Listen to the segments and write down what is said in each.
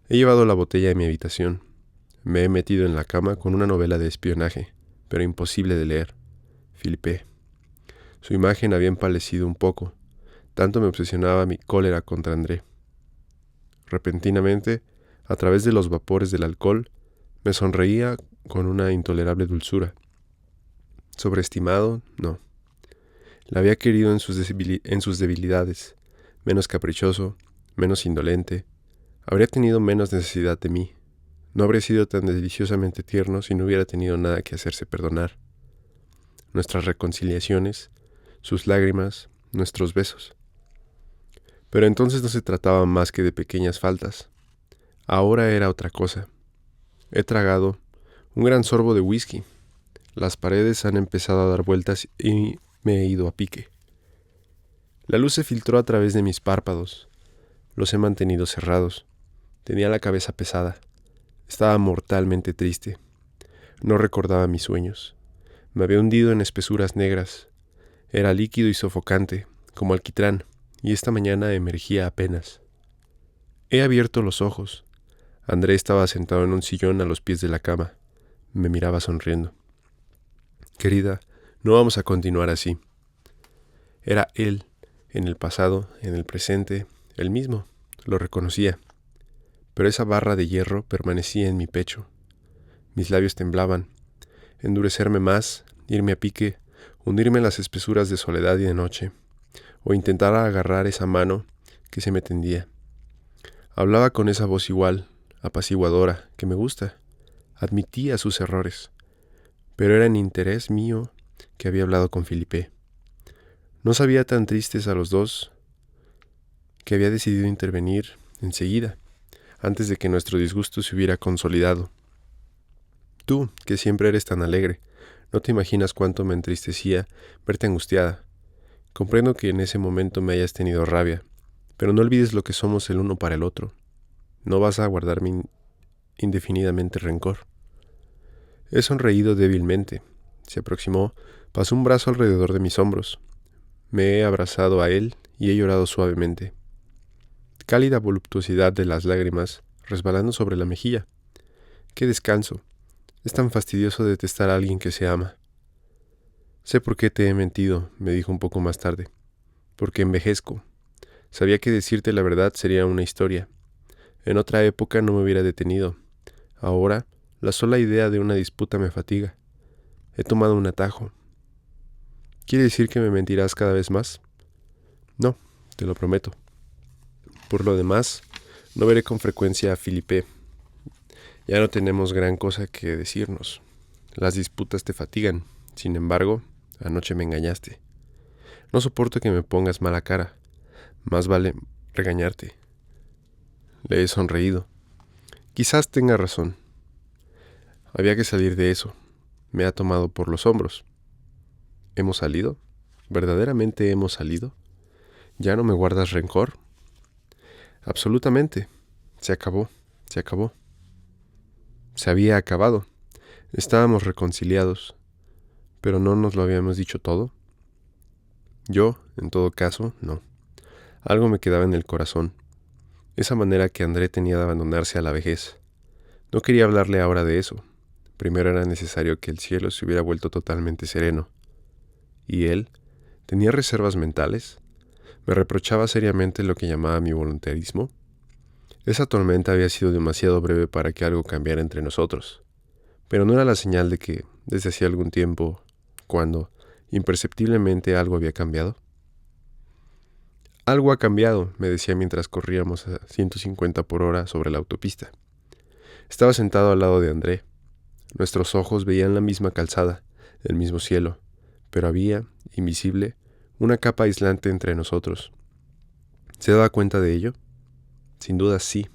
He llevado la botella a mi habitación. Me he metido en la cama con una novela de espionaje, pero imposible de leer. Filipe. Su imagen había empalidecido un poco. Tanto me obsesionaba mi cólera contra André. Repentinamente, a través de los vapores del alcohol, me sonreía con una intolerable dulzura. Sobreestimado, no. La había querido en sus debilidades, menos caprichoso, menos indolente. Habría tenido menos necesidad de mí. No habría sido tan deliciosamente tierno si no hubiera tenido nada que hacerse perdonar. Nuestras reconciliaciones, sus lágrimas, nuestros besos. Pero entonces no se trataba más que de pequeñas faltas. Ahora era otra cosa. He tragado un gran sorbo de whisky. Las paredes han empezado a dar vueltas y me he ido a pique. La luz se filtró a través de mis párpados. Los he mantenido cerrados. Tenía la cabeza pesada. Estaba mortalmente triste. No recordaba mis sueños. Me había hundido en espesuras negras. Era líquido y sofocante, como alquitrán, y esta mañana emergía apenas. He abierto los ojos. André estaba sentado en un sillón a los pies de la cama. Me miraba sonriendo. Querida, no vamos a continuar así. Era él, en el pasado, en el presente, el mismo. Lo reconocía. Pero esa barra de hierro permanecía en mi pecho. Mis labios temblaban. Endurecerme más, irme a pique, hundirme en las espesuras de soledad y de noche, o intentar agarrar esa mano que se me tendía. Hablaba con esa voz igual, apaciguadora, que me gusta. Admitía sus errores, pero era en interés mío que había hablado con Filipe. No sabía tan tristes a los dos que había decidido intervenir enseguida, antes de que nuestro disgusto se hubiera consolidado. Tú, que siempre eres tan alegre, no te imaginas cuánto me entristecía verte angustiada. Comprendo que en ese momento me hayas tenido rabia, pero no olvides lo que somos el uno para el otro. No vas a guardarme indefinidamente rencor. He sonreído débilmente. Se aproximó, pasó un brazo alrededor de mis hombros. Me he abrazado a él y he llorado suavemente. Cálida voluptuosidad de las lágrimas resbalando sobre la mejilla. ¡Qué descanso! Es tan fastidioso detestar a alguien que se ama. Sé por qué te he mentido, me dijo un poco más tarde. Porque envejezco. Sabía que decirte la verdad sería una historia. En otra época no me hubiera detenido. Ahora, la sola idea de una disputa me fatiga. He tomado un atajo. ¿Quiere decir que me mentirás cada vez más? No, te lo prometo. Por lo demás, no veré con frecuencia a Filipe. Ya no tenemos gran cosa que decirnos. Las disputas te fatigan. Sin embargo, anoche me engañaste. No soporto que me pongas mala cara. Más vale regañarte. Le he sonreído. Quizás tenga razón. Había que salir de eso. Me ha tomado por los hombros. ¿Hemos salido? ¿Verdaderamente hemos salido? ¿Ya no me guardas rencor? Absolutamente. Se acabó. Se acabó. Se había acabado. Estábamos reconciliados. ¿Pero no nos lo habíamos dicho todo? Yo, en todo caso, no. Algo me quedaba en el corazón. Esa manera que André tenía de abandonarse a la vejez. No quería hablarle ahora de eso. Primero era necesario que el cielo se hubiera vuelto totalmente sereno. ¿Y él? ¿Tenía reservas mentales? ¿Me reprochaba seriamente lo que llamaba mi voluntarismo? Esa tormenta había sido demasiado breve para que algo cambiara entre nosotros. Pero no era la señal de que, desde hacía algún tiempo, cuando, imperceptiblemente, algo había cambiado. Algo ha cambiado, me decía mientras corríamos a 150 por hora sobre la autopista. Estaba sentado al lado de André. Nuestros ojos veían la misma calzada, el mismo cielo, pero había, invisible, una capa aislante entre nosotros. ¿Se daba cuenta de ello? Sin duda sí.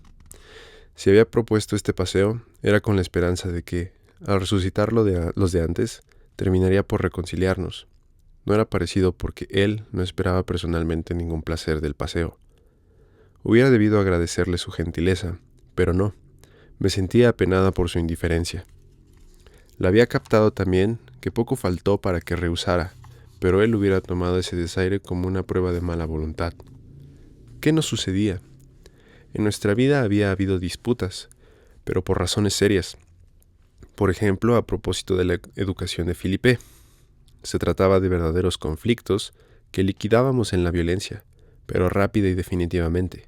Si había propuesto este paseo, era con la esperanza de que, al resucitar los de antes, terminaría por reconciliarnos. No era parecido porque él no esperaba personalmente ningún placer del paseo. Hubiera debido agradecerle su gentileza, pero no. Me sentía apenada por su indiferencia. La había captado también que poco faltó para que rehusara, pero él hubiera tomado ese desaire como una prueba de mala voluntad. ¿Qué nos sucedía? En nuestra vida había habido disputas, pero por razones serias. Por ejemplo, a propósito de la educación de Felipe. Se trataba de verdaderos conflictos que liquidábamos en la violencia, pero rápida y definitivamente.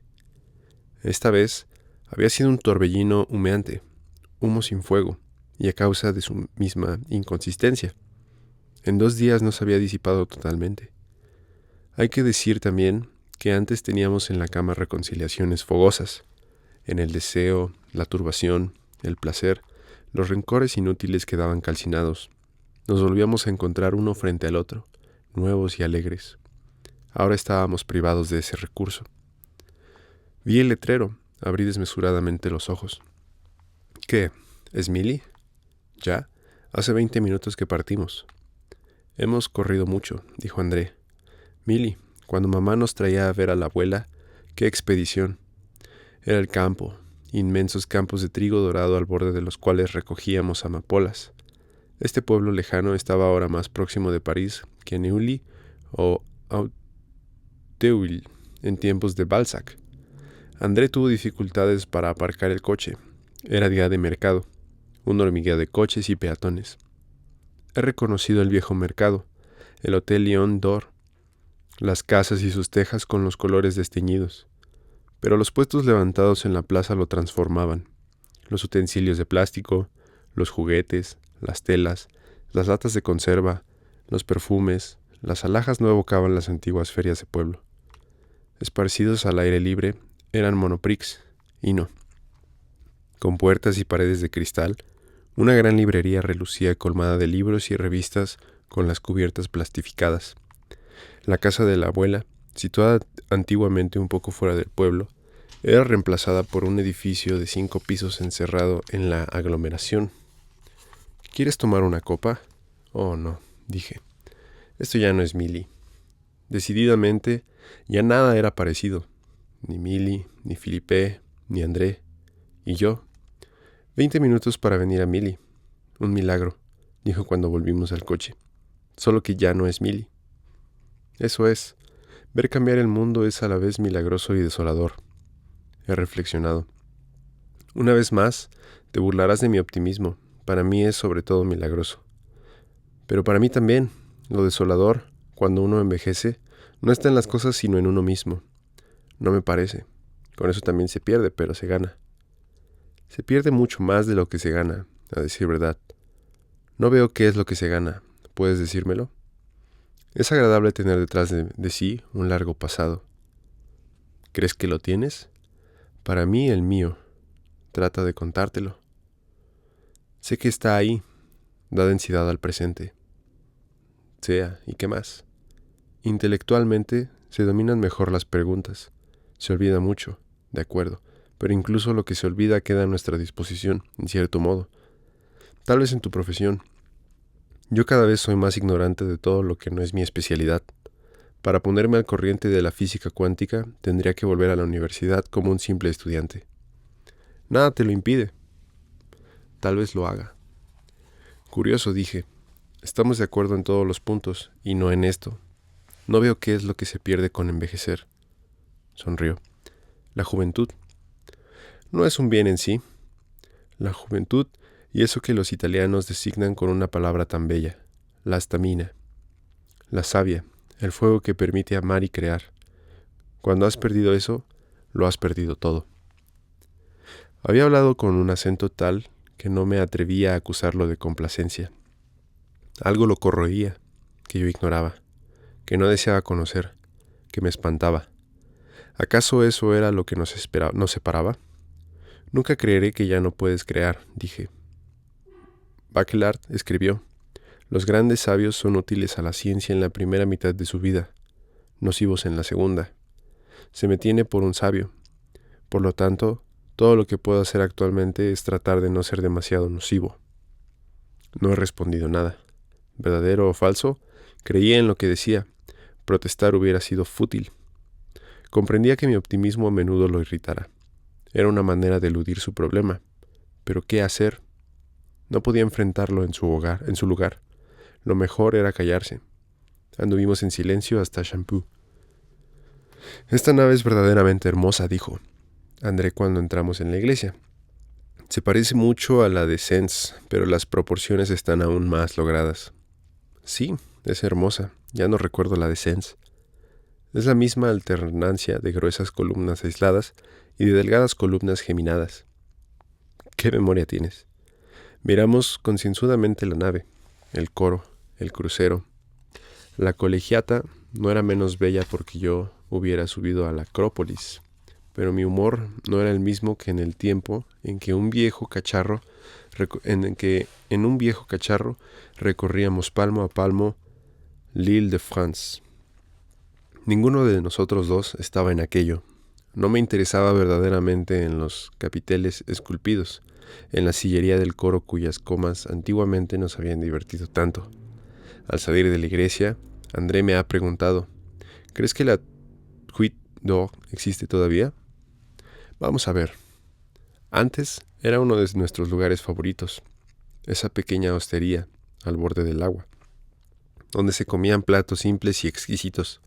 Esta vez había sido un torbellino humeante, humo sin fuego, y a causa de su misma inconsistencia. En 2 días no se había disipado totalmente. Hay que decir también que antes teníamos en la cama reconciliaciones fogosas, en el deseo, la turbación, el placer, los rencores inútiles quedaban calcinados. Nos volvíamos a encontrar uno frente al otro, nuevos y alegres. Ahora estábamos privados de ese recurso. Vi el letrero, abrí desmesuradamente los ojos. ¿Qué? ¿Es Milly? Ya, hace 20 minutos que partimos. Hemos corrido mucho, dijo André. Milly, cuando mamá nos traía a ver a la abuela, qué expedición. Era el campo, inmensos campos de trigo dorado al borde de los cuales recogíamos amapolas. Este pueblo lejano estaba ahora más próximo de París que Neuilly o Auteuil en tiempos de Balzac. André tuvo dificultades para aparcar el coche. Era día de mercado, un hormigueo de coches y peatones. He reconocido el viejo mercado, el Hotel Lion d'Or, las casas y sus tejas con los colores desteñidos. Pero los puestos levantados en la plaza lo transformaban. Los utensilios de plástico, los juguetes, las telas, las latas de conserva, los perfumes, las alhajas no evocaban las antiguas ferias de pueblo. Esparcidos al aire libre, eran monoprix, y no. Con puertas y paredes de cristal, una gran librería relucía colmada de libros y revistas con las cubiertas plastificadas. La casa de la abuela, situada antiguamente un poco fuera del pueblo, era reemplazada por un edificio de 5 pisos encerrado en la aglomeración. ¿Quieres tomar una copa? Oh, no, dije. Esto ya no es Milly. Decididamente, ya nada era parecido. Ni Milly, ni Felipe, ni André. Y yo. 20 minutos para venir a Milly. Un milagro, dijo cuando volvimos al coche. Solo que ya no es Milly. Eso es. Ver cambiar el mundo es a la vez milagroso y desolador. He reflexionado. Una vez más, te burlarás de mi optimismo. Para mí es sobre todo milagroso. Pero para mí también, lo desolador, cuando uno envejece, no está en las cosas sino en uno mismo. No me parece. Con eso también se pierde, pero se gana. Se pierde mucho más de lo que se gana, a decir verdad. No veo qué es lo que se gana. ¿Puedes decírmelo? Es agradable tener detrás de sí un largo pasado. ¿Crees que lo tienes? Para mí, el mío. Trata de contártelo. Sé que está ahí, da densidad al presente. Sea, ¿y qué más? Intelectualmente se dominan mejor las preguntas. Se olvida mucho, de acuerdo, pero incluso lo que se olvida queda a nuestra disposición, en cierto modo. Tal vez en tu profesión. Yo cada vez soy más ignorante de todo lo que no es mi especialidad. Para ponerme al corriente de la física cuántica, tendría que volver a la universidad como un simple estudiante. Nada te lo impide. Tal vez lo haga. Curioso, dije. Estamos de acuerdo en todos los puntos, y no en esto. No veo qué es lo que se pierde con envejecer. Sonrió. La juventud. No es un bien en sí. La juventud y eso que los italianos designan con una palabra tan bella, la stamina. La savia, el fuego que permite amar y crear. Cuando has perdido eso, lo has perdido todo. Había hablado con un acento tal que no me atrevía a acusarlo de complacencia. Algo lo corroía, que yo ignoraba, que no deseaba conocer, que me espantaba. ¿Acaso eso era lo que nos separaba? Nunca creeré que ya no puedes crear, dije. Bachelard escribió, los grandes sabios son útiles a la ciencia en la primera mitad de su vida, nocivos en la segunda. Se me tiene por un sabio. Por lo tanto, todo lo que puedo hacer actualmente es tratar de no ser demasiado nocivo. No he respondido nada. ¿Verdadero o falso? Creía en lo que decía. Protestar hubiera sido fútil. Comprendía que mi optimismo a menudo lo irritara. Era una manera de eludir su problema. ¿Pero qué hacer? No podía enfrentarlo en su lugar. Lo mejor era callarse. Anduvimos en silencio hasta Champú. Esta nave es verdaderamente hermosa, dijo. André cuando entramos en la iglesia. Se parece mucho a la de Sens, pero las proporciones están aún más logradas. Sí, es hermosa. Ya no recuerdo la de Sens. Es la misma alternancia de gruesas columnas aisladas y de delgadas columnas geminadas. ¿Qué memoria tienes? Miramos concienzudamente la nave, el coro, el crucero. La colegiata no era menos bella porque yo hubiera subido a la Acrópolis, pero mi humor no era el mismo que en el tiempo en que en un viejo cacharro recorríamos palmo a palmo l'Île de France. Ninguno de nosotros dos estaba en aquello. No me interesaba verdaderamente en los capiteles esculpidos, en la sillería del coro cuyas comas antiguamente nos habían divertido tanto. Al salir de la iglesia, André me ha preguntado, ¿crees que la Huit d'Or existe todavía? Vamos a ver. Antes era uno de nuestros lugares favoritos, esa pequeña hostería al borde del agua, donde se comían platos simples y exquisitos.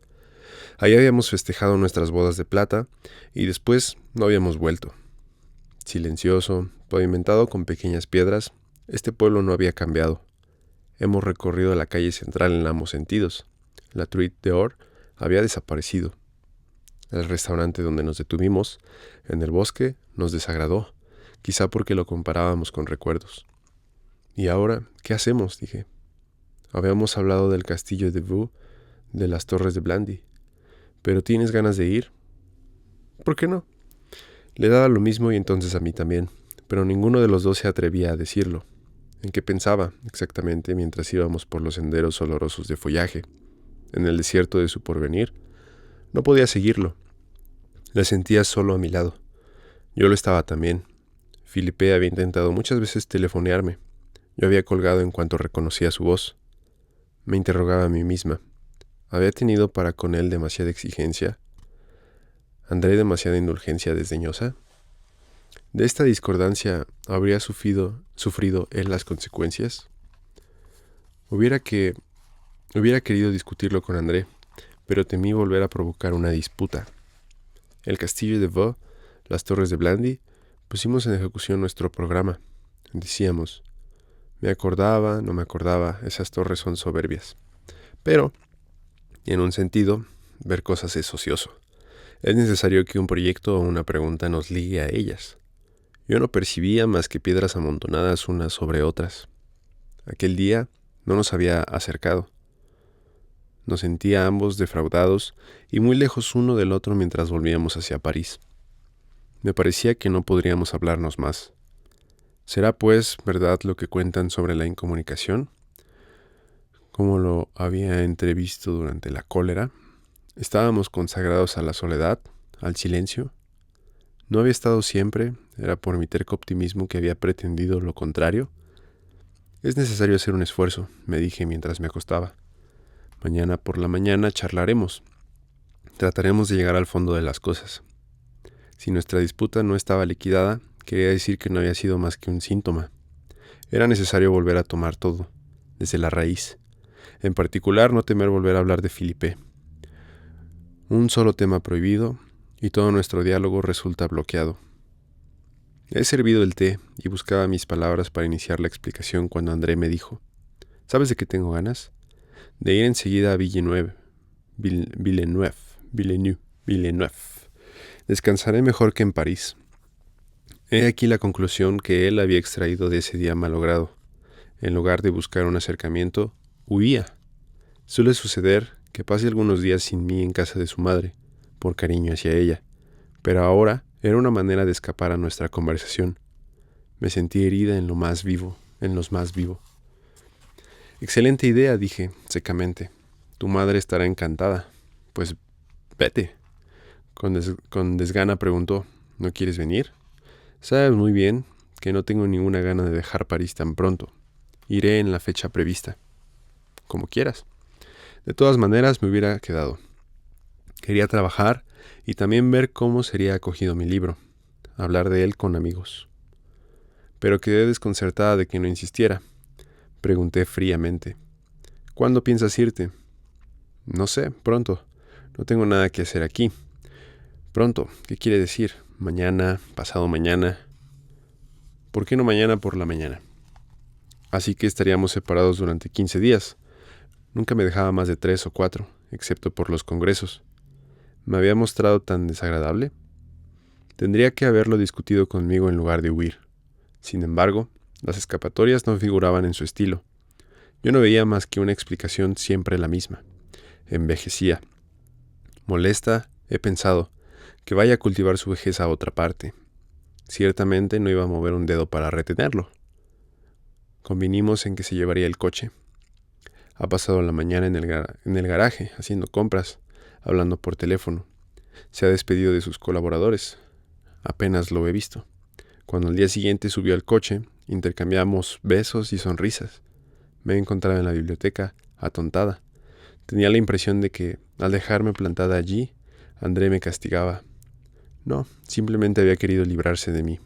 Ahí habíamos festejado nuestras bodas de plata y después no habíamos vuelto. Silencioso, pavimentado con pequeñas piedras, este pueblo no había cambiado. Hemos recorrido la calle central en ambos sentidos. La Huit d'Or había desaparecido. El restaurante donde nos detuvimos, en el bosque, nos desagradó, quizá porque lo comparábamos con recuerdos. ¿Y ahora qué hacemos?, dije. Habíamos hablado del castillo de Vaux, de las torres de Blandy. ¿Pero tienes ganas de ir? ¿Por qué no? Le daba lo mismo y entonces a mí también, pero ninguno de los dos se atrevía a decirlo. ¿En qué pensaba exactamente mientras íbamos por los senderos olorosos de follaje, en el desierto de su porvenir? No podía seguirlo. Le sentía solo a mi lado. Yo lo estaba también. Filipe había intentado muchas veces telefonearme. Yo había colgado en cuanto reconocía su voz. Me interrogaba a mí misma. ¿Había tenido para con él demasiada exigencia? ¿André demasiada indulgencia desdeñosa? ¿De esta discordancia habría sufrido él las consecuencias? Hubiera querido discutirlo con André, pero temí volver a provocar una disputa. El castillo de Vaux, las torres de Blandy, pusimos en ejecución nuestro programa. Decíamos, me acordaba, no me acordaba, esas torres son soberbias. Pero, en un sentido, ver cosas es ocioso. Es necesario que un proyecto o una pregunta nos ligue a ellas. Yo no percibía más que piedras amontonadas unas sobre otras. Aquel día no nos había acercado. Nos sentía ambos defraudados y muy lejos uno del otro mientras volvíamos hacia París. Me parecía que no podríamos hablarnos más. ¿Será, pues, verdad lo que cuentan sobre la incomunicación? Como lo había entrevisto durante la cólera, estábamos consagrados a la soledad, al silencio. ¿No había estado siempre? ¿Era por mi terco optimismo que había pretendido lo contrario? Es necesario hacer un esfuerzo, me dije mientras me acostaba. Mañana por la mañana charlaremos. Trataremos de llegar al fondo de las cosas. Si nuestra disputa no estaba liquidada, quería decir que no había sido más que un síntoma. Era necesario volver a tomar todo, desde la raíz. En particular, no temer volver a hablar de Filipe. Un solo tema prohibido, y todo nuestro diálogo resulta bloqueado. He servido el té y buscaba mis palabras para iniciar la explicación cuando André me dijo, ¿sabes de qué tengo ganas? De ir enseguida a Villeneuve. Descansaré mejor que en París. He aquí la conclusión que él había extraído de ese día malogrado. En lugar de buscar un acercamiento, huía. Suele suceder que pase algunos días sin mí en casa de su madre, por cariño hacia ella, pero ahora era una manera de escapar a nuestra conversación. Me sentí herida en los más vivo. Excelente idea, dije secamente. Tu madre estará encantada. Pues vete. Con desgana preguntó, ¿no quieres venir? Sabes muy bien que no tengo ninguna gana de dejar París tan pronto. Iré en la fecha prevista. Como quieras. De todas maneras me hubiera quedado. Quería trabajar y también ver cómo sería acogido mi libro. Hablar de él con amigos. Pero quedé desconcertada de que no insistiera. Pregunté fríamente. ¿Cuándo piensas irte? No sé, pronto. No tengo nada que hacer aquí. Pronto, ¿qué quiere decir? Mañana, pasado mañana. ¿Por qué no mañana por la mañana? Así que estaríamos separados durante 15 días. Nunca me dejaba más de 3 o 4, excepto por los congresos. ¿Me había mostrado tan desagradable? Tendría que haberlo discutido conmigo en lugar de huir. Sin embargo, las escapatorias no figuraban en su estilo. Yo no veía más que una explicación siempre la misma. Envejecía. Molesta, he pensado, que vaya a cultivar su vejez a otra parte. Ciertamente no iba a mover un dedo para retenerlo. Convinimos en que se llevaría el coche. Ha pasado la mañana en el garaje, haciendo compras, hablando por teléfono. Se ha despedido de sus colaboradores. Apenas lo he visto. Cuando al día siguiente subió al coche, intercambiamos besos y sonrisas. Me he encontrado en la biblioteca, atontada. Tenía la impresión de que, al dejarme plantada allí, André me castigaba. No, simplemente había querido librarse de mí.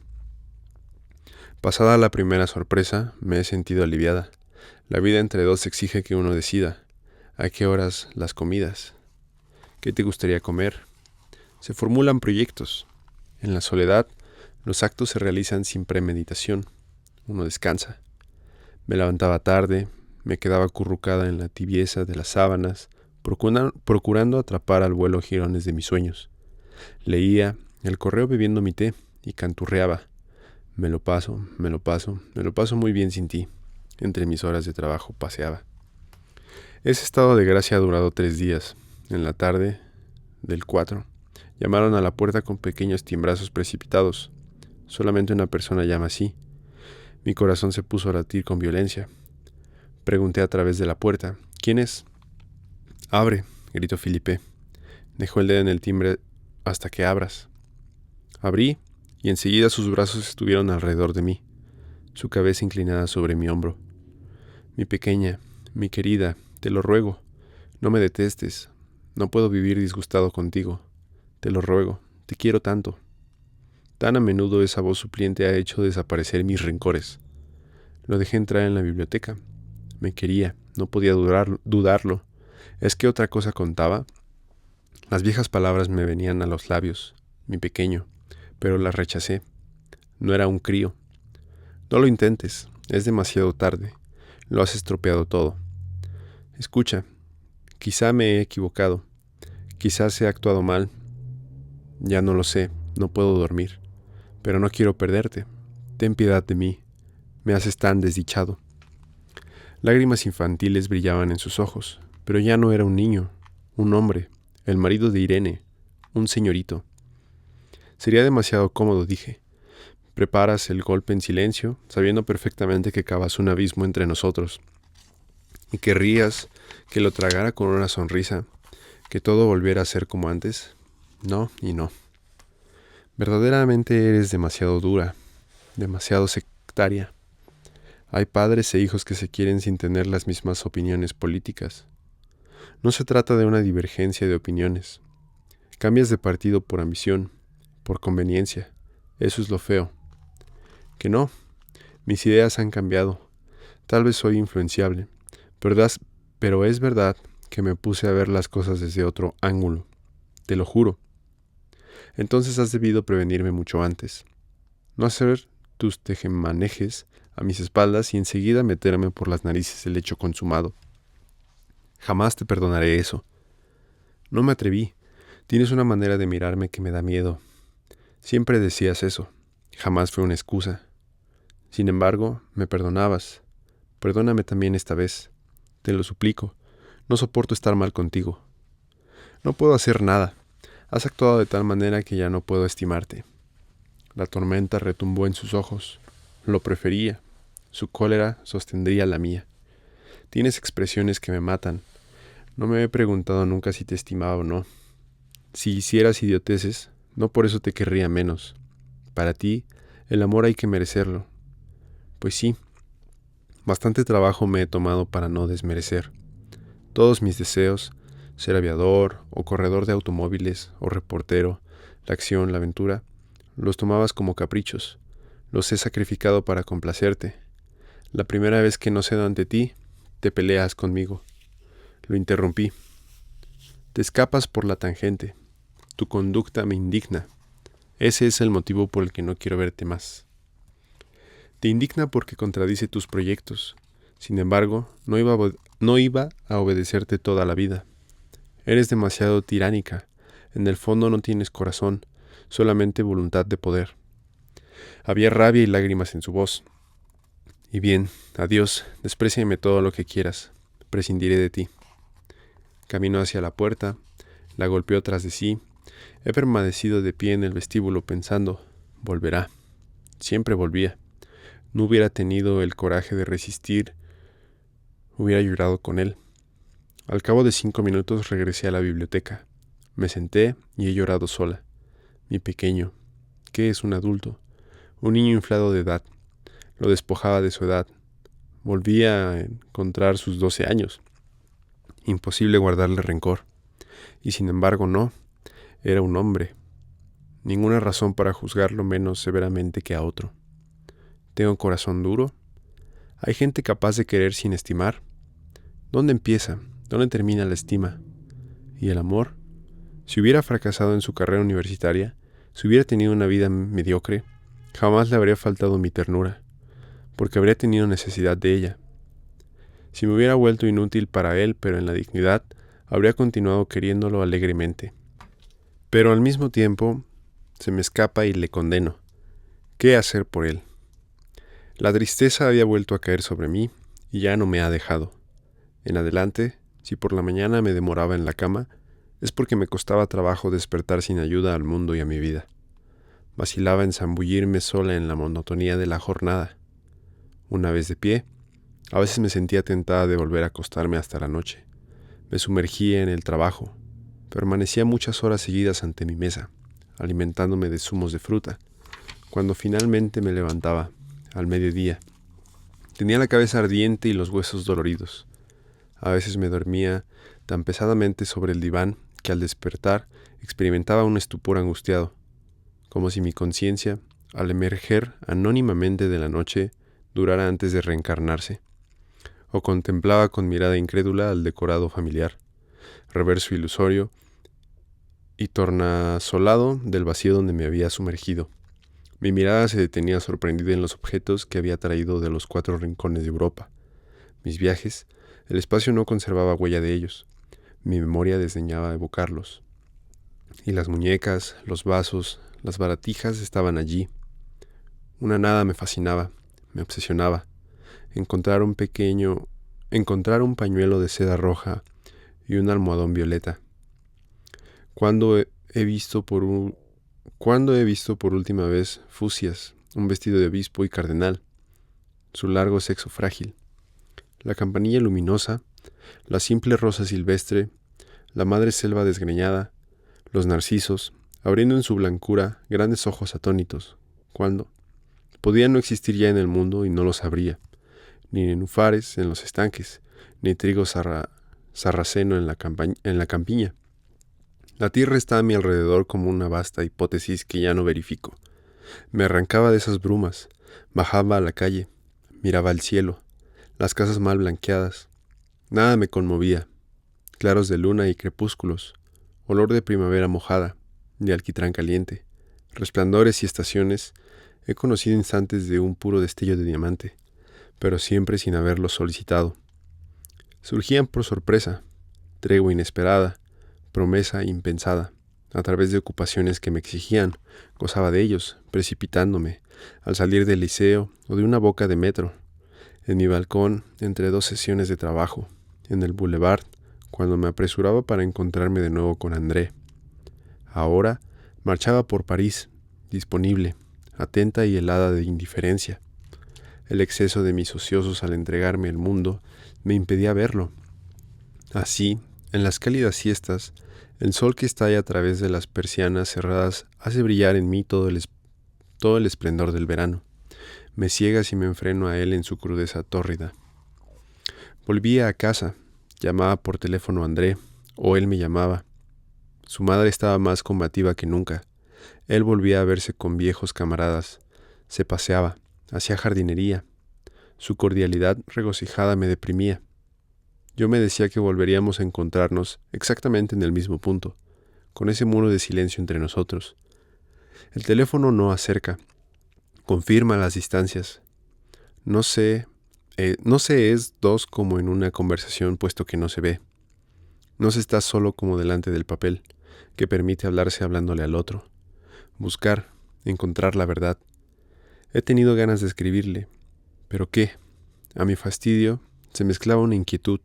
Pasada la primera sorpresa, me he sentido aliviada. La vida entre dos exige que uno decida. ¿A qué horas las comidas? ¿Qué te gustaría comer? Se formulan proyectos. En la soledad, los actos se realizan sin premeditación. Uno descansa. Me levantaba tarde, me quedaba acurrucada en la tibieza de las sábanas, procurando atrapar al vuelo jirones de mis sueños. Leía el correo bebiendo mi té y canturreaba. Me lo paso muy bien sin ti. Entre mis horas de trabajo paseaba. Ese estado de gracia ha durado 3 días. En la tarde del 4, llamaron a la puerta con pequeños timbrazos precipitados. Solamente una persona llama así. Mi corazón se puso a latir con violencia. Pregunté a través de la puerta. ¿Quién es? Abre, gritó Felipe. Dejó el dedo en el timbre hasta que abras. Abrí y enseguida sus brazos estuvieron alrededor de mí, su cabeza inclinada sobre mi hombro. Mi pequeña, mi querida, te lo ruego, no me detestes. No puedo vivir disgustado contigo. Te lo ruego, te quiero tanto. Tan a menudo esa voz supliente ha hecho desaparecer mis rencores. Lo dejé entrar en la biblioteca. Me quería, no podía dudarlo. ¿Es que otra cosa contaba? Las viejas palabras me venían a los labios, mi pequeño, pero las rechacé. No era un crío. No lo intentes, es demasiado tarde. Lo has estropeado todo. Escucha, quizá me he equivocado. Quizás he actuado mal. Ya no lo sé, no puedo dormir. Pero no quiero perderte. Ten piedad de mí. Me haces tan desdichado. Lágrimas infantiles brillaban en sus ojos, pero ya no era un niño, un hombre, el marido de Irene, un señorito. Sería demasiado cómodo, dije. Preparas el golpe en silencio, sabiendo perfectamente que cavas un abismo entre nosotros. Y querrías que lo tragara con una sonrisa, que todo volviera a ser como antes. No y no. Verdaderamente eres demasiado dura, demasiado sectaria. Hay padres e hijos que se quieren sin tener las mismas opiniones políticas. No se trata de una divergencia de opiniones. Cambias de partido por ambición, por conveniencia. Eso es lo feo. Que no, mis ideas han cambiado. Tal vez soy influenciable, pero es verdad que me puse a ver las cosas desde otro ángulo. Te lo juro. Entonces has debido prevenirme mucho antes. No hacer tus tejemanejes a mis espaldas y enseguida meterme por las narices el hecho consumado. Jamás te perdonaré eso. No me atreví. Tienes una manera de mirarme que me da miedo. Siempre decías eso. Jamás fue una excusa. Sin embargo, me perdonabas. Perdóname también esta vez. Te lo suplico. No soporto estar mal contigo. No puedo hacer nada. Has actuado de tal manera que ya no puedo estimarte. La tormenta retumbó en sus ojos. Lo prefería. Su cólera sostendría la mía. Tienes expresiones que me matan. No me he preguntado nunca si te estimaba o no. Si hicieras idioteces, no por eso te querría menos. Para ti, el amor hay que merecerlo. Pues sí, bastante trabajo me he tomado para no desmerecer. Todos mis deseos, ser aviador, o corredor de automóviles, o reportero, la acción, la aventura, los tomabas como caprichos. Los he sacrificado para complacerte. La primera vez que no cedo ante ti, te peleas conmigo. Lo interrumpí. Te escapas por la tangente. Tu conducta me indigna. Ese es el motivo por el que no quiero verte más. Te indigna porque contradice tus proyectos. Sin embargo, no iba a obedecerte toda la vida. Eres demasiado tiránica. En el fondo no tienes corazón, solamente voluntad de poder. Había rabia y lágrimas en su voz. Y bien, adiós, despréciame todo lo que quieras. Prescindiré de ti. Caminó hacia la puerta, la golpeó tras de sí. He permanecido de pie en el vestíbulo pensando, volverá. Siempre volvía. No hubiera tenido el coraje de resistir, hubiera llorado con él. Al cabo de 5 minutos regresé a la biblioteca. Me senté y he llorado sola. Mi pequeño, ¿qué es un adulto? Un niño inflado de edad. Lo despojaba de su edad. Volvía a encontrar sus 12 años. Imposible guardarle rencor. Y sin embargo no, era un hombre. Ninguna razón para juzgarlo menos severamente que a otro. ¿Tengo corazón duro? ¿Hay gente capaz de querer sin estimar? ¿Dónde empieza? ¿Dónde termina la estima? ¿Y el amor? Si hubiera fracasado en su carrera universitaria, si hubiera tenido una vida mediocre, jamás le habría faltado mi ternura, porque habría tenido necesidad de ella. Si me hubiera vuelto inútil para él, pero en la dignidad, habría continuado queriéndolo alegremente. Pero al mismo tiempo, se me escapa y le condeno. ¿Qué hacer por él? La tristeza había vuelto a caer sobre mí y ya no me ha dejado. En adelante, si por la mañana me demoraba en la cama, es porque me costaba trabajo despertar sin ayuda al mundo y a mi vida. Vacilaba en zambullirme sola en la monotonía de la jornada. Una vez de pie, a veces me sentía tentada de volver a acostarme hasta la noche. Me sumergía en el trabajo. Permanecía muchas horas seguidas ante mi mesa, alimentándome de zumos de fruta. Cuando finalmente me levantaba, al mediodía, tenía la cabeza ardiente y los huesos doloridos. A veces me dormía tan pesadamente sobre el diván que al despertar experimentaba un estupor angustiado, como si mi conciencia, al emerger anónimamente de la noche, durara antes de reencarnarse. O contemplaba con mirada incrédula al decorado familiar, reverso ilusorio y tornasolado del vacío donde me había sumergido. Mi mirada se detenía sorprendida en los objetos que había traído de los 4 rincones de Europa. Mis viajes, el espacio no conservaba huella de ellos. Mi memoria desdeñaba evocarlos. Y las muñecas, los vasos, las baratijas estaban allí. Una nada me fascinaba, me obsesionaba. Encontrar un pañuelo de seda roja y un almohadón violeta. ¿Cuándo he visto por última vez fucsias, un vestido de obispo y cardenal, su largo sexo frágil, la campanilla luminosa, la simple rosa silvestre, la madre selva desgreñada, los narcisos, abriendo en su blancura grandes ojos atónitos? ¿Cuándo? Podían no existir ya en el mundo y no lo sabría, ni nenúfares en los estanques, ni trigo sarraceno en la campiña. La tierra está a mi alrededor como una vasta hipótesis que ya no verifico. Me arrancaba de esas brumas, bajaba a la calle, miraba al cielo, las casas mal blanqueadas. Nada me conmovía. Claros de luna y crepúsculos, olor de primavera mojada, de alquitrán caliente, resplandores y estaciones. He conocido instantes de un puro destello de diamante, pero siempre sin haberlo solicitado. Surgían por sorpresa, tregua inesperada, promesa impensada. A través de ocupaciones que me exigían, gozaba de ellos, precipitándome, al salir del liceo o de una boca de metro, en mi balcón, entre 2 sesiones de trabajo, en el boulevard, cuando me apresuraba para encontrarme de nuevo con André. Ahora marchaba por París, disponible, atenta y helada de indiferencia. El exceso de mis ociosos al entregarme el mundo me impedía verlo. Así, en las cálidas siestas, el sol que estalla a través de las persianas cerradas hace brillar en mí todo el esplendor del verano. Me ciega si me enfreno a él en su crudeza tórrida. Volvía a casa, llamaba por teléfono a André, o él me llamaba. Su madre estaba más combativa que nunca. Él volvía a verse con viejos camaradas. Se paseaba, hacía jardinería. Su cordialidad regocijada me deprimía. Yo me decía que volveríamos a encontrarnos exactamente en el mismo punto, con ese muro de silencio entre nosotros. El teléfono no acerca, confirma las distancias. No se es dos como en una conversación puesto que no se ve. No se está solo como delante del papel, que permite hablarse hablándole al otro. Buscar, encontrar la verdad. He tenido ganas de escribirle, pero ¿qué? A mi fastidio se mezclaba una inquietud.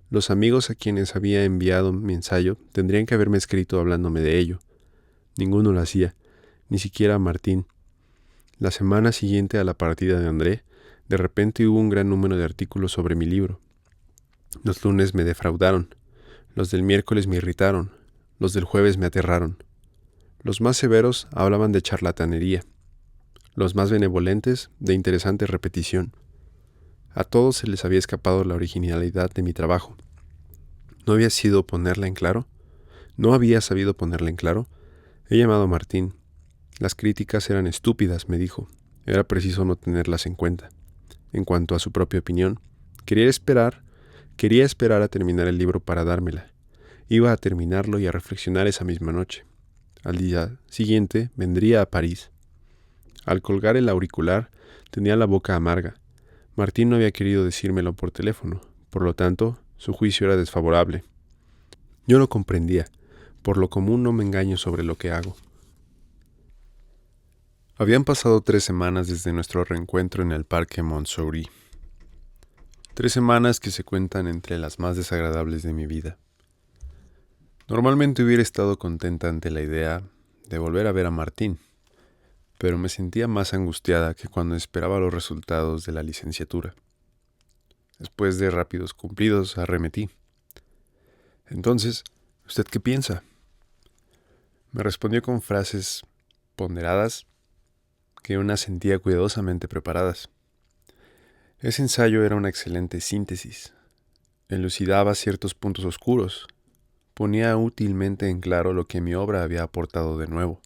Los amigos a quienes había enviado mi ensayo tendrían que haberme escrito hablándome de ello. Ninguno lo hacía, ni siquiera Martín. La semana siguiente a la partida de André, de repente hubo un gran número de artículos sobre mi libro. Los lunes me defraudaron, los del miércoles me irritaron, los del jueves me aterraron. Los más severos hablaban de charlatanería, los más benevolentes de interesante repetición. A todos se les había escapado la originalidad de mi trabajo. ¿No había sido ponerla en claro? ¿No había sabido ponerla en claro? He llamado a Martín. Las críticas eran estúpidas, me dijo. Era preciso no tenerlas en cuenta. En cuanto a su propia opinión, quería esperar a terminar el libro para dármela. Iba a terminarlo y a reflexionar esa misma noche. Al día siguiente vendría a París. Al colgar el auricular, tenía la boca amarga. Martín no había querido decírmelo por teléfono, por lo tanto, su juicio era desfavorable. Yo lo comprendía. Por lo común no me engaño sobre lo que hago. Habían pasado 3 semanas desde nuestro reencuentro en el Parque Montsouris. 3 semanas que se cuentan entre las más desagradables de mi vida. Normalmente hubiera estado contenta ante la idea de volver a ver a Martín, pero me sentía más angustiada que cuando esperaba los resultados de la licenciatura. Después de rápidos cumplidos, arremetí. Entonces, ¿usted qué piensa? Me respondió con frases ponderadas que una sentía cuidadosamente preparadas. Ese ensayo era una excelente síntesis. Elucidaba ciertos puntos oscuros. Ponía útilmente en claro lo que mi obra había aportado de nuevo.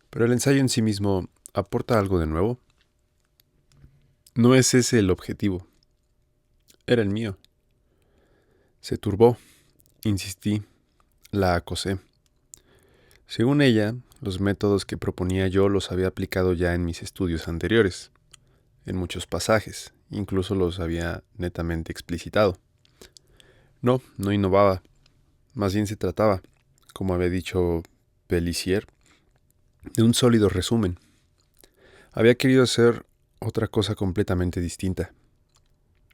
Pero el ensayo en sí mismo ¿aporta algo de nuevo? No es ese el objetivo. Era el mío. Se turbó. Insistí. La acosé. Según ella, los métodos que proponía yo los había aplicado ya en mis estudios anteriores. En muchos pasajes, incluso los había netamente explicitado. No innovaba. Más bien se trataba, como había dicho Pélissier, de un sólido resumen. Había querido hacer otra cosa completamente distinta.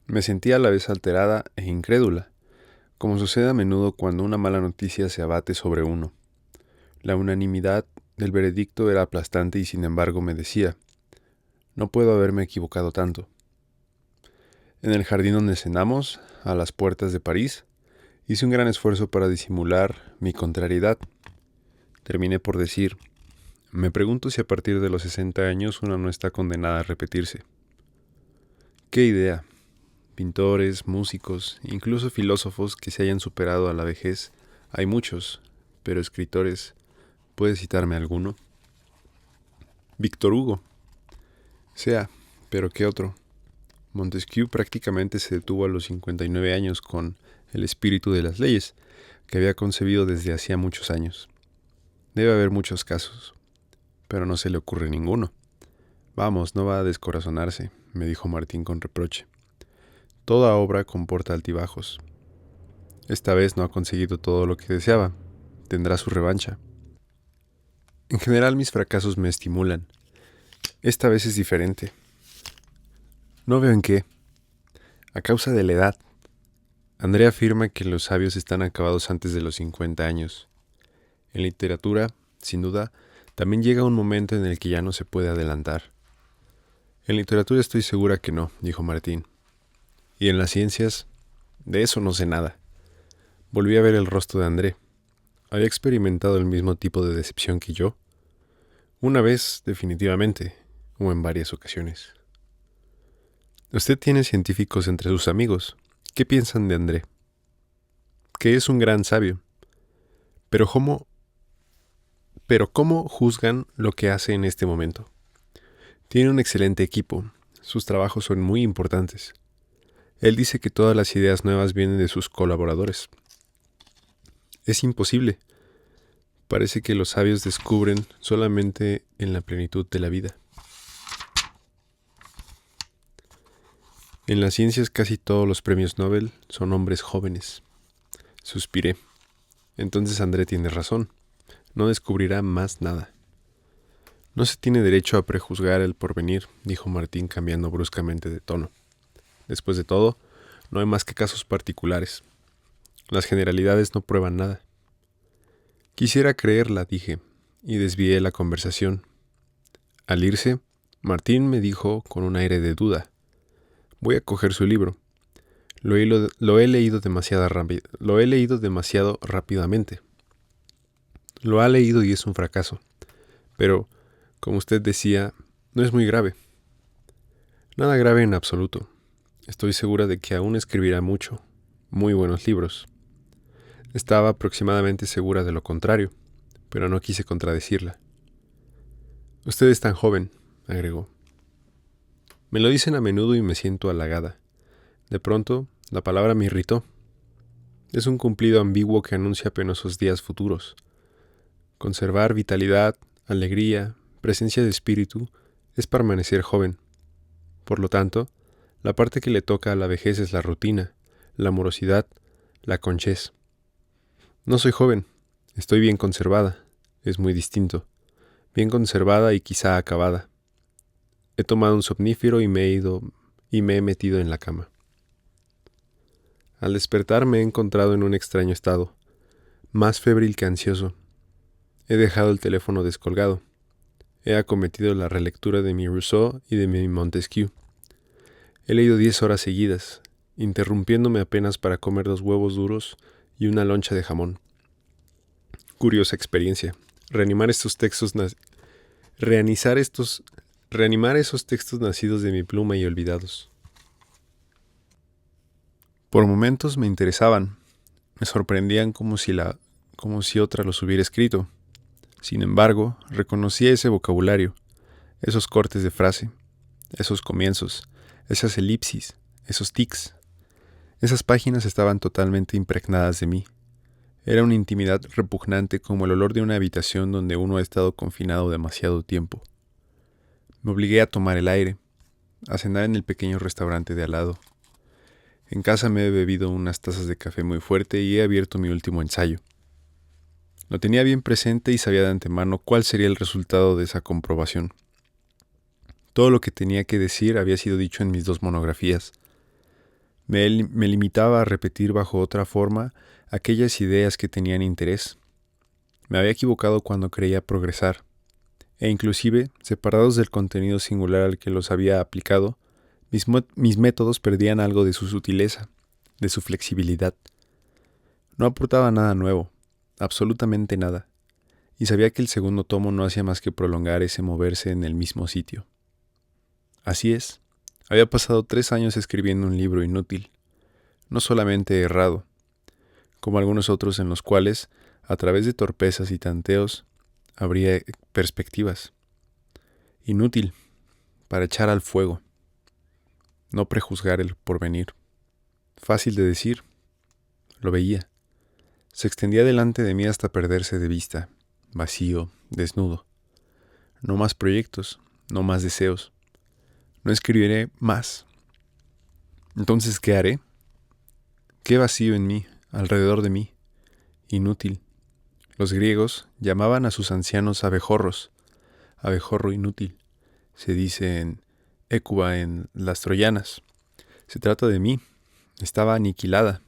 Me sentía a la vez alterada e incrédula, como sucede a menudo cuando una mala noticia se abate sobre uno. La unanimidad del veredicto era aplastante y sin embargo me decía, no puedo haberme equivocado tanto. En el jardín donde cenamos, a las puertas de París, hice un gran esfuerzo para disimular mi contrariedad. Terminé por decir, me pregunto si a partir de los 60 años una no está condenada a repetirse. ¡Qué idea! Pintores, músicos, incluso filósofos que se hayan superado a la vejez, hay muchos, pero escritores, ¿puede citarme alguno? Víctor Hugo. Pero ¿qué otro? Montesquieu prácticamente se detuvo a los 59 años con El espíritu de las leyes, que había concebido desde hacía muchos años. Debe haber muchos casos, pero no se le ocurre ninguno. Vamos, no va a descorazonarse, me dijo Martín con reproche. Toda obra comporta altibajos. Esta vez no ha conseguido todo lo que deseaba. Tendrá su revancha. En general mis fracasos me estimulan. Esta vez es diferente. No veo en qué. A causa de la edad. André afirma que los sabios están acabados antes de los 50 años. En literatura, sin duda, también llega un momento en el que ya no se puede adelantar. En literatura estoy segura que no, dijo Martín. Y en las ciencias, de eso no sé nada. Volví a ver el rostro de André. ¿Había experimentado el mismo tipo de decepción que yo? Una vez, definitivamente, o en varias ocasiones. Usted tiene científicos entre sus amigos. ¿Qué piensan de André? Que es un gran sabio. Pero ¿cómo juzgan lo que hace en este momento? Tiene un excelente equipo. Sus trabajos son muy importantes. Él dice que todas las ideas nuevas vienen de sus colaboradores. Es imposible. Parece que los sabios descubren solamente en la plenitud de la vida. En las ciencias casi todos los premios Nobel son hombres jóvenes. Suspiré. Entonces André tiene razón. No descubrirá más nada. No se tiene derecho a prejuzgar el porvenir, dijo Martín cambiando bruscamente de tono. Después de todo, no hay más que casos particulares. Las generalidades no prueban nada. Quisiera creerla, dije, y desvié la conversación. Al irse, Martín me dijo con un aire de duda: voy a coger su libro. Lo he leído demasiado rápidamente. Lo ha leído y es un fracaso. Pero, como usted decía, no es muy grave. Nada grave en absoluto. Estoy segura de que aún escribirá mucho, muy buenos libros. Estaba aproximadamente segura de lo contrario, pero no quise contradecirla. Usted es tan joven, agregó. Me lo dicen a menudo y me siento halagada. De pronto, la palabra me irritó. Es un cumplido ambiguo que anuncia penosos días futuros. Conservar vitalidad, alegría, presencia de espíritu, es permanecer joven. Por lo tanto, la parte que le toca a la vejez es la rutina, la morosidad, la conchez. No soy joven, estoy bien conservada, es muy distinto. Bien conservada y quizá acabada. He tomado un somnífero y me he metido en la cama. Al despertar me he encontrado en un extraño estado, más febril que ansioso. He dejado el teléfono descolgado. He acometido la relectura de mi Rousseau y de mi Montesquieu. He leído 10 horas seguidas, interrumpiéndome apenas para comer 2 huevos duros y una loncha de jamón. Curiosa experiencia. Reanimar esos textos nacidos de mi pluma y olvidados. Por momentos me interesaban, me sorprendían como si otra los hubiera escrito. Sin embargo, reconocía ese vocabulario, esos cortes de frase, esos comienzos, esas elipsis, esos tics. Esas páginas estaban totalmente impregnadas de mí. Era una intimidad repugnante como el olor de una habitación donde uno ha estado confinado demasiado tiempo. Me obligué a tomar el aire, a cenar en el pequeño restaurante de al lado. En casa me he bebido unas tazas de café muy fuerte y he abierto mi último ensayo. Lo tenía bien presente y sabía de antemano cuál sería el resultado de esa comprobación. Todo lo que tenía que decir había sido dicho en mis 2 monografías. Me limitaba a repetir bajo otra forma aquellas ideas que tenían interés. Me había equivocado cuando creía progresar, e inclusive, separados del contenido singular al que los había aplicado, mis métodos perdían algo de su sutileza, de su flexibilidad. No aportaba nada nuevo, absolutamente nada, y sabía que el segundo tomo no hacía más que prolongar ese moverse en el mismo sitio. Así es, había pasado 3 años escribiendo un libro inútil, no solamente errado, como algunos otros en los cuales, a través de torpezas y tanteos, habría perspectivas. Inútil, para echar al fuego, no prejuzgar el porvenir. Fácil de decir, lo veía. Se extendía delante de mí hasta perderse de vista, vacío, desnudo. No más proyectos, no más deseos. No escribiré más. Entonces, ¿qué haré? ¿Qué vacío en mí, alrededor de mí? Inútil. Los griegos llamaban a sus ancianos abejorros, abejorro inútil. Se dice en Hécuba en las Troyanas. Se trata de mí. Estaba aniquilada.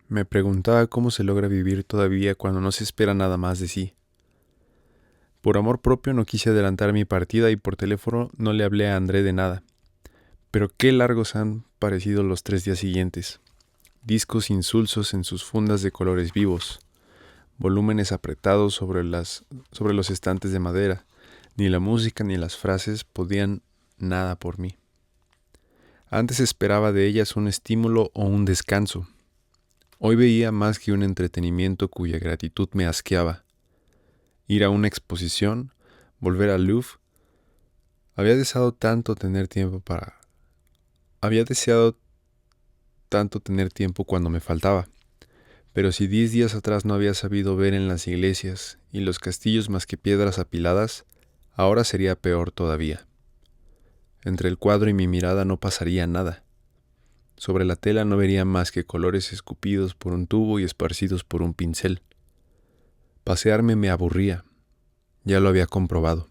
Me preguntaba cómo se logra vivir todavía cuando no se espera nada más de sí. Por amor propio no quise adelantar mi partida y por teléfono no le hablé a André de nada. Pero qué largos han parecido los 3 días siguientes. Discos insulsos en sus fundas de colores vivos. Volúmenes apretados sobre los estantes de madera. Ni la música ni las frases podían nada por mí. Antes esperaba de ellas un estímulo o un descanso. Hoy veía más que un entretenimiento cuya gratitud me asqueaba. Ir a una exposición, volver al Louvre. Había deseado tanto tener tiempo cuando me faltaba, Pero si 10 días atrás no había sabido ver en las iglesias y los castillos más que piedras apiladas, ahora sería peor todavía. Entre el cuadro y mi mirada no pasaría nada. Sobre la tela no vería más que colores escupidos por un tubo y esparcidos por un pincel. Pasearme me aburría. Ya lo había comprobado.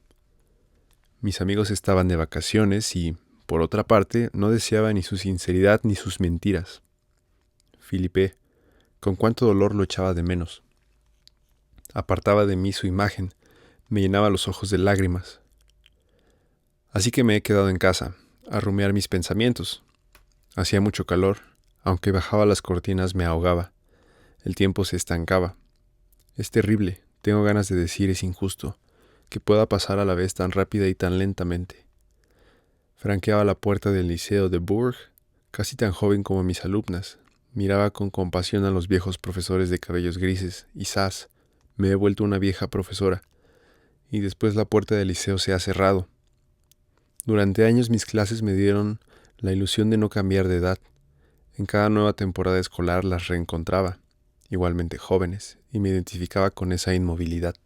Mis amigos estaban de vacaciones y, por otra parte, no deseaba ni su sinceridad ni sus mentiras. Filipe, con cuánto dolor lo echaba de menos. Apartaba de mí su imagen, me llenaba los ojos de lágrimas. Así que me he quedado en casa, a rumiar mis pensamientos. Hacía mucho calor, aunque bajaba las cortinas me ahogaba. El tiempo se estancaba. Es terrible, tengo ganas de decir es injusto, que pueda pasar a la vez tan rápida y tan lentamente. Franqueaba la puerta del liceo de Bourg, casi tan joven como mis alumnas. Miraba con compasión a los viejos profesores de cabellos grises y ¡zas! Me he vuelto una vieja profesora. Y después la puerta del liceo se ha cerrado. Durante años mis clases me dieron la ilusión de no cambiar de edad. En cada nueva temporada escolar las reencontraba, igualmente jóvenes, y me identificaba con esa inmovilidad.